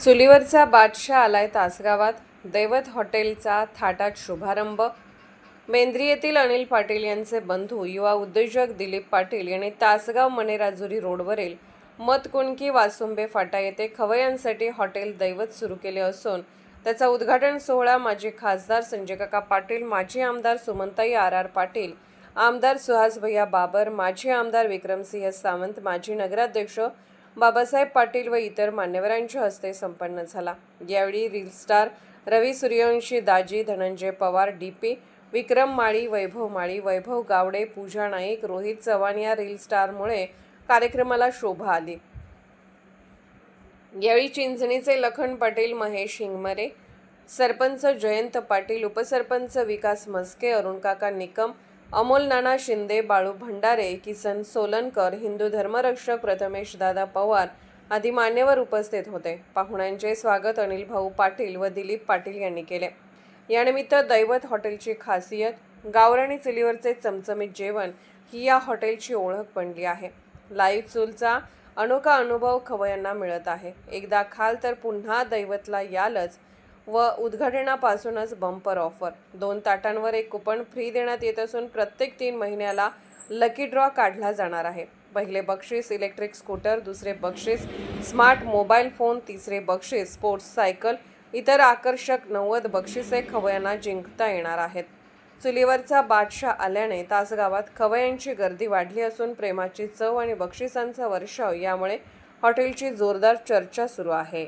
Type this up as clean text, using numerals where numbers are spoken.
चुलीवरचा बादशाह आलाय तासगावात. दैवत हॉटेलचा थाटात शुभारंभ. मेंद्री येथील अनिल पाटील यांचे बंधू युवा उद्योजक दिलीप पाटील यांनी तासगाव मणेराजुरी रोडवरील मतकुणकी वासुंबे फाटा येथे खवय्यांसाठी हॉटेल दैवत सुरू केले असून त्याचा उद्घाटन सोहळा माजी खासदार संजय काका पाटील, माजी आमदार सुमनताई आर पाटील, आमदार सुहास भैया बाबर, माजी आमदार विक्रमसिंह सावंत, माजी नगराध्यक्ष बाबासाहेब पाटील व इतर मान्यवरांच्या हस्ते संपन्न झाला. यावेळी रील स्टार रवी सूर्यवंशी, दाजी, धनंजय पवार, डीपी, विक्रम माळी, वैभव माळी, वैभव गावडे, पूजा नाईक, रोहित चव्हाण या रील स्टारमुळे कार्यक्रमाला शोभा आली. यावेळी चिंचणीचे लखन पाटील, महेश हिंगमरे, सरपंच जयंत पाटील, उपसरपंच विकास मस्के, अरुण काका निकम, अमोल नाना शिंदे, बाळू भंडारे, किसन सोलनकर, हिंदू धर्मरक्षक प्रथमेश दादा पवार आदी मान्यवर उपस्थित होते. पाहुण्यांचे स्वागत अनिल भाऊ पाटील व दिलीप पाटील यांनी केले. यानिमित्त दैवत हॉटेलची खासियत, गावरानी चुलीवरचे चमचमीत जेवण ही या हॉटेलची ओळख बनली आहे. लाईव्ह चूलचा अनोखा अनुभव खवय्यांना मिळत आहे. एकदा खाल तर पुन्हा दैवतला यालच व उद्घाटनापासूनच बंपर ऑफर. 2 ताटांवर 1 कुपन फ्री देण्यात येत असून प्रत्येक 3 महिन्याला लकी ड्रॉ काढला जाणार आहे. पहिले बक्षीस इलेक्ट्रिक स्कूटर, दुसरे बक्षीस स्मार्ट मोबाईल फोन, तिसरे बक्षीस स्पोर्ट्स सायकल, इतर आकर्षक 90 बक्षिसे खवय्यांना जिंकता येणार आहेत. चुलीवरचा बादशाह आल्याने तासगावात खवय्यांची गर्दी वाढली असून प्रेमाची चव आणि बक्षिसांचा वर्षाव यामुळे हॉटेलची जोरदार चर्चा सुरू आहे.